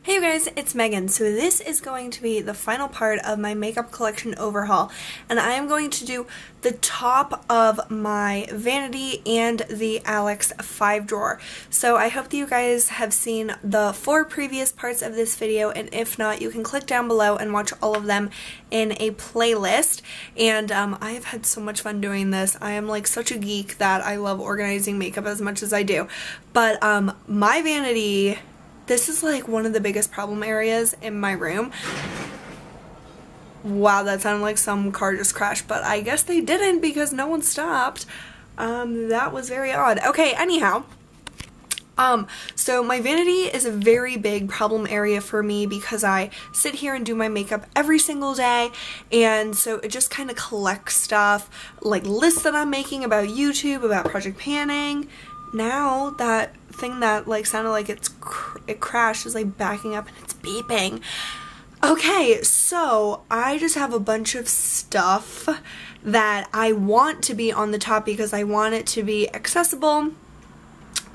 Hey you guys, it's Megan. So this is going to be the final part of my makeup collection overhaul, and I am going to do the top of my Vanity and the Alex 5 drawer. So I hope that you guys have seen the 4 previous parts of this video, and if not, you can click down below and watch all of them in a playlist. And I have had so much fun doing this. I am like such a geek that I love organizing makeup as much as I do. But my Vanity, this is like one of the biggest problem areas in my room. Wow, that sounded like some car just crashed, but I guess they didn't because no one stopped. That was very odd. Okay, anyhow. So my Vanity is a very big problem area for me because I sit here and do my makeup every single day, and so it just kind of collects stuff, like lists that I'm making about YouTube, about project panning. Now that thing that like sounded like it crashed is like backing up and it's beeping. Okay, so I just have a bunch of stuff that I want to be on the top because I want it to be accessible,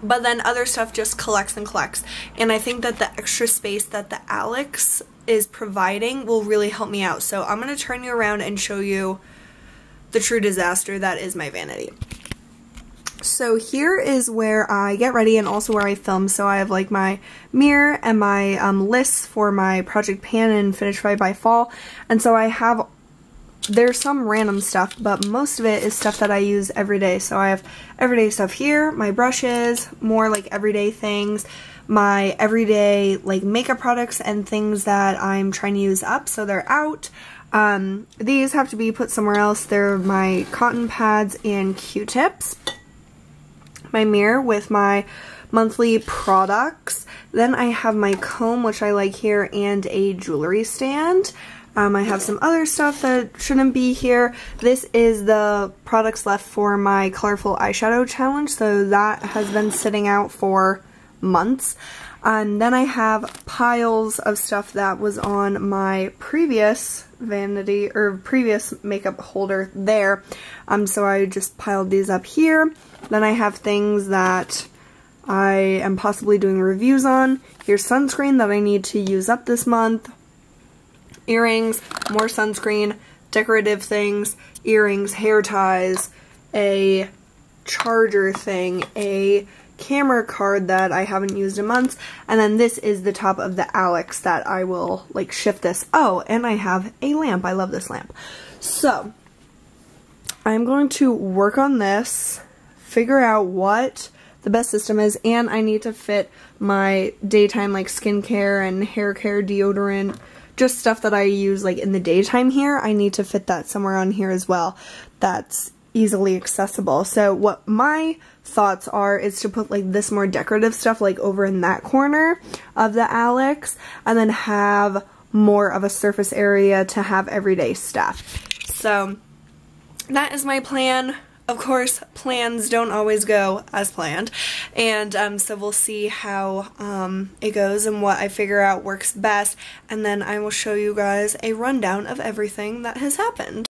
but then other stuff just collects and collects, and I think that the extra space that the Alex is providing will really help me out. So I'm going to turn you around and show you the true disaster that is my Vanity. So here is where I get ready and also where I film. So I have like my mirror and my lists for my project pan and finish by fall. And so I have, there's some random stuff, but most of it is stuff that I use every day. So I have everyday stuff here, my brushes, more like everyday things, my everyday like makeup products and things that I'm trying to use up, so they're out. These have to be put somewhere else. They're my cotton pads and Q-tips. My mirror with my monthly products. Then I have my comb, which I like here, and a jewelry stand. I have some other stuff that shouldn't be here. This is the products left for my colorful eyeshadow challenge, so that has been sitting out for months. Then I have piles of stuff that was on my previous Vanity or previous makeup holder there. So I just piled these up here. Then I have things that I am possibly doing reviews on. Here's sunscreen that I need to use up this month. Earrings, more sunscreen, decorative things, earrings, hair ties, a charger thing, a camera card that I haven't used in months, and then this is the top of the Alex that I will like shift this. Oh, and I have a lamp. I love this lamp. So I'm going to work on this, figure out what the best system is, and I need to fit my daytime like skincare and hair care, deodorant, just stuff that I use like in the daytime here. I need to fit that somewhere on here as well that's easily accessible. So what my thoughts are is to put like this more decorative stuff like over in that corner of the Alex, and then have more of a surface area to have everyday stuff. So that is my plan. Of course, plans don't always go as planned, and so we'll see how it goes and what I figure out works best, and then I will show you guys a rundown of everything that has happened.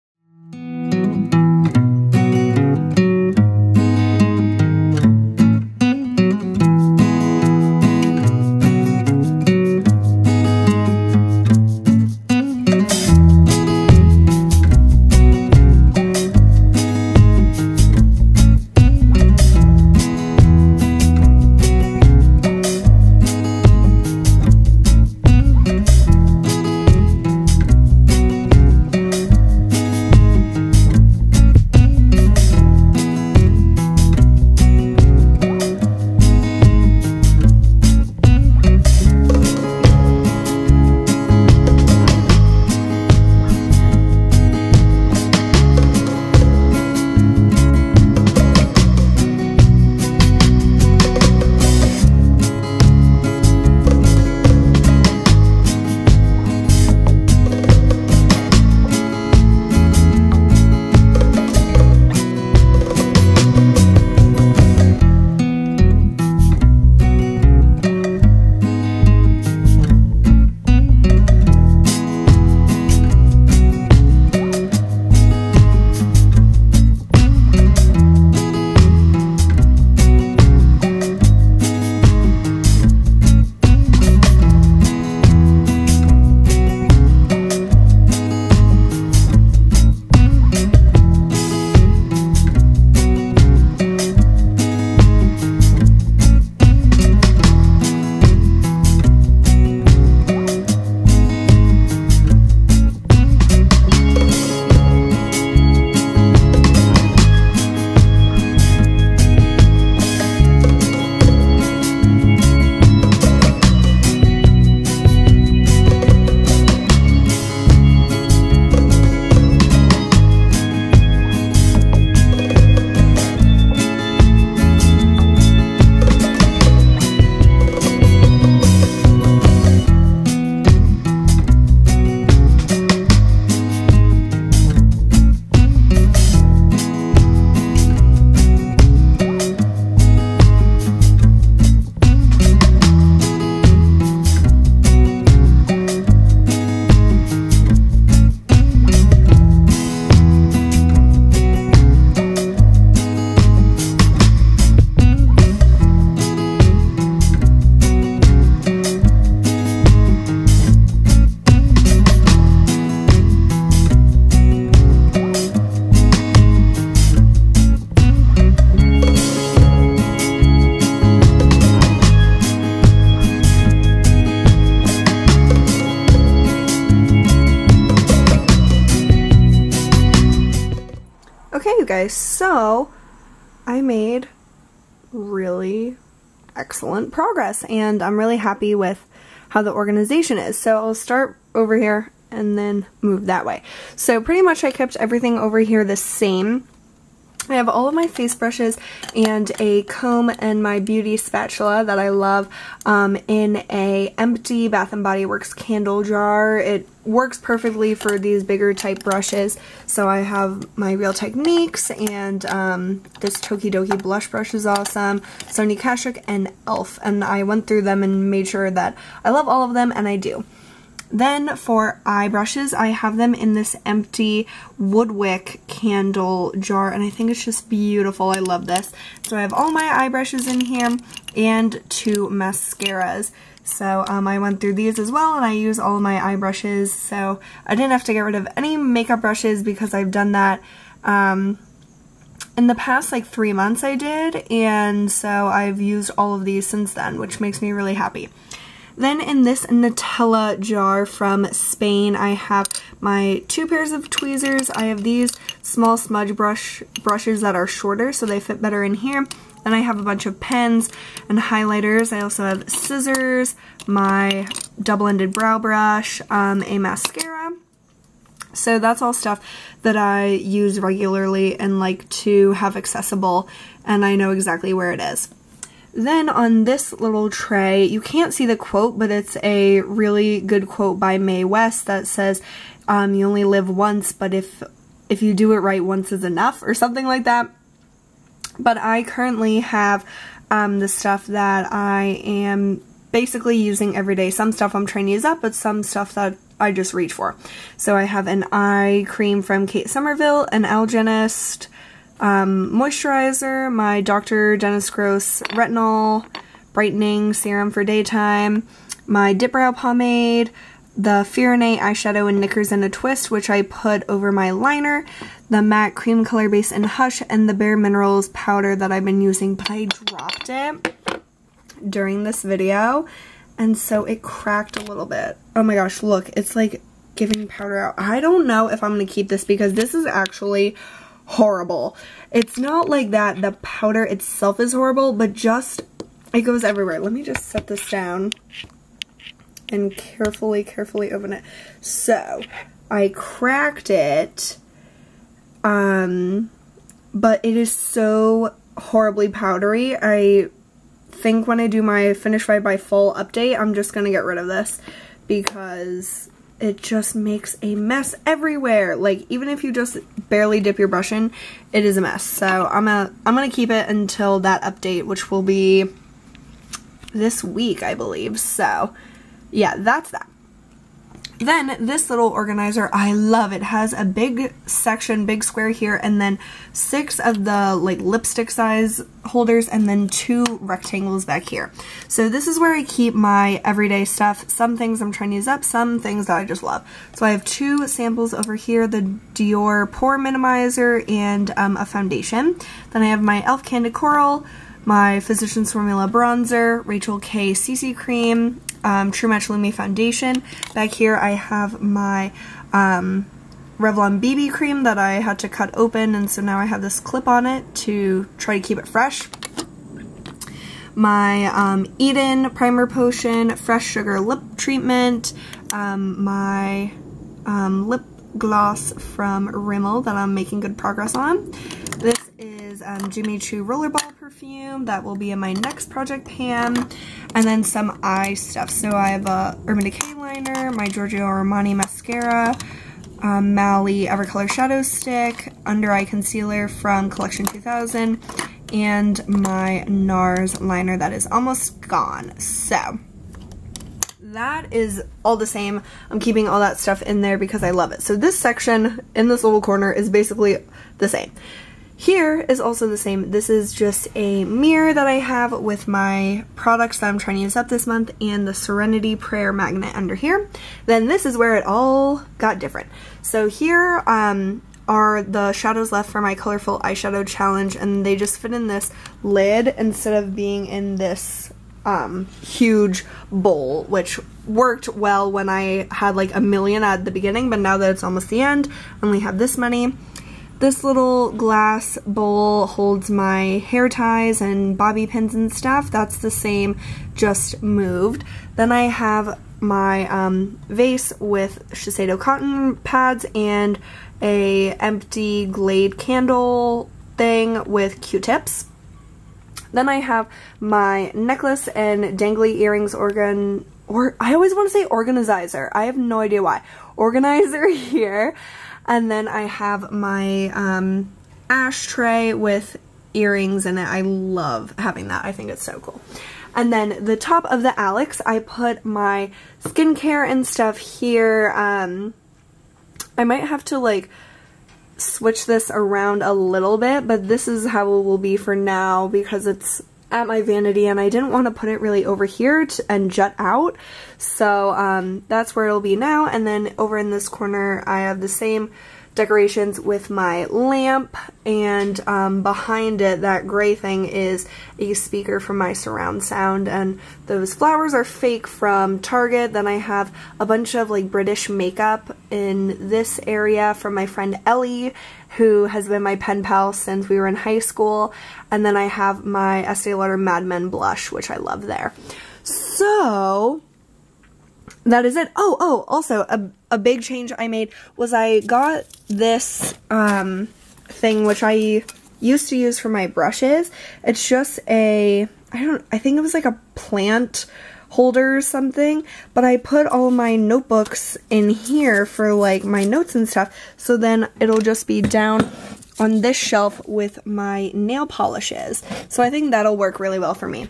you guys. So I made really excellent progress, and I'm really happy with how the organization is. So I'll start over here and then move that way. So pretty much I kept everything over here the same. I have all of my face brushes and a comb and my beauty spatula that I love in a empty Bath & Body Works candle jar. It works perfectly for these bigger type brushes. So I have my Real Techniques, and this Tokidoki blush brush is awesome, Sony Kashuk, and e.l.f. And I went through them and made sure that I love all of them, and I do. Then for eye brushes, I have them in this empty Woodwick candle jar, and I think it's just beautiful. I love this. So I have all my eye brushes in here and 2 mascaras. So I went through these as well, and I use all of my eye brushes. So I didn't have to get rid of any makeup brushes because I've done that in the past like 3 months I did, and so I've used all of these since then, which makes me really happy. Then in this Nutella jar from Spain, I have my 2 pairs of tweezers. I have these small smudge brushes that are shorter, so they fit better in here. Then I have a bunch of pens and highlighters. I also have scissors, my double-ended brow brush, a mascara. So that's all stuff that I use regularly and like to have accessible, and I know exactly where it is. Then on this little tray, you can't see the quote, but it's a really good quote by Mae West that says, you only live once, but if you do it right, once is enough, or something like that. But I currently have the stuff that I am basically using every day. Some stuff I'm trying to use up, but some stuff that I just reach for. So I have an eye cream from Kate Somerville, an Algenist moisturizer, my Dr. Dennis Gross retinol brightening serum for daytime, my dip brow pomade, the Fear & eyeshadow in Knickers in a Twist, which I put over my liner, the matte cream color base in Hush, and the Bare Minerals powder that I've been using, but I dropped it during this video, and so it cracked a little bit. Oh my gosh, look, it's like giving powder out. I don't know if I'm going to keep this because this is actually horrible. It's not like that the powder itself is horrible, but just it goes everywhere. Let me just set this down and carefully open it. So I cracked it, but it is so horribly powdery. I think when I do my Finish Right by Fall update, I'm just gonna get rid of this because it just makes a mess everywhere. Like, even if you just barely dip your brush in, it is a mess. So I'm gonna keep it until that update, which will be this week, I believe. So yeah, that's that. Then this little organizer, I love it. It has a big section, big square here, and then 6 of the like lipstick size holders, and then 2 rectangles back here. So this is where I keep my everyday stuff. Some things I'm trying to use up, some things that I just love. So I have 2 samples over here, the Dior Pore Minimizer and a foundation. Then I have my e.l.f. Candid Coral, my Physicians Formula Bronzer, Rachel K CC Cream, True Match Lumi Foundation. Back here I have my Revlon BB cream that I had to cut open, and so now I have this clip on it to try to keep it fresh. My Eden Primer Potion Fresh Sugar Lip Treatment, my lip gloss from Rimmel that I'm making good progress on. This is Jimmy Choo Rollerball perfume that will be in my next project pan, and then some eye stuff. So I have a Urban Decay liner, my Giorgio Armani mascara, Mally Evercolor Shadow Stick, under eye concealer from Collection 2000, and my NARS liner that is almost gone. So that is all the same. I'm keeping all that stuff in there because I love it. So this section in this little corner is basically the same. Here is also the same. This is just a mirror that I have with my products that I'm trying to use up this month, and the Serenity Prayer Magnet under here. Then this is where it all got different. So here are the shadows left for my colorful eyeshadow challenge, and they just fit in this lid instead of being in this huge bowl, which worked well when I had like a million at the beginning, but now that it's almost the end, I only have this many. This little glass bowl holds my hair ties and bobby pins and stuff. That's the same, just moved. Then I have my vase with Shiseido cotton pads and a empty Glade candle thing with Q-tips. Then I have my necklace and dangly earrings I always want to say organizer. I have no idea why. Organizer here. And then I have my ashtray with earrings in it. I love having that. I think it's so cool. And then the top of the Alex, I put my skincare and stuff here. I might have to like switch this around a little bit, but this is how it will be for now because it's at my vanity and I didn't want to put it really over here and jut out. So that's where it'll be now. And then over in this corner I have the same decorations with my lamp, and behind it, that gray thing is a speaker from my surround sound, and those flowers are fake from Target. Then I have a bunch of like British makeup in this area from my friend Ellie, who has been my pen pal since we were in high school. And then I have my Estee Lauder Mad Men blush, which I love there. So that is it. Oh, also a big change I made was I got this thing which I used to use for my brushes. It's just I think it was like a plant holder or something, but I put all my notebooks in here for like my notes and stuff, so then it'll just be down on this shelf with my nail polishes. So I think that'll work really well for me.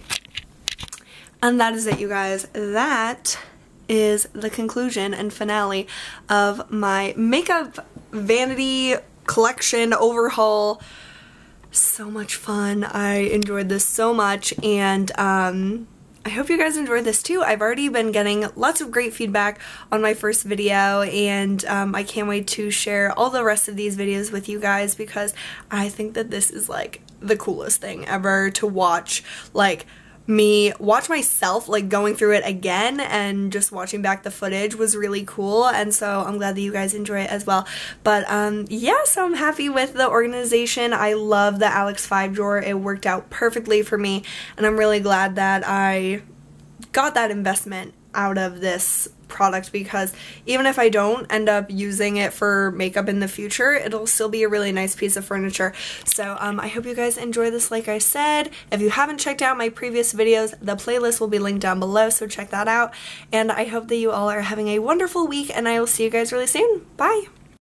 And that is it, you guys. That is the conclusion and finale of my makeup vanity collection overhaul. So much fun. I enjoyed this so much, and I hope you guys enjoyed this too. I've already been getting lots of great feedback on my first video, and I can't wait to share all the rest of these videos with you guys because I think that this is like the coolest thing ever to watch. Like, me watch myself like going through it again, and just watching back the footage was really cool, and so I'm glad that you guys enjoy it as well. But yeah, so I'm happy with the organization. I love the Alex 5 drawer. It worked out perfectly for me, and I'm really glad that I got that investment out of this product, because even if I don't end up using it for makeup in the future, it'll still be a really nice piece of furniture. So I hope you guys enjoy this. Like I said, if you haven't checked out my previous videos, the playlist will be linked down below, so check that out. And I hope that you all are having a wonderful week, and I will see you guys really soon. Bye!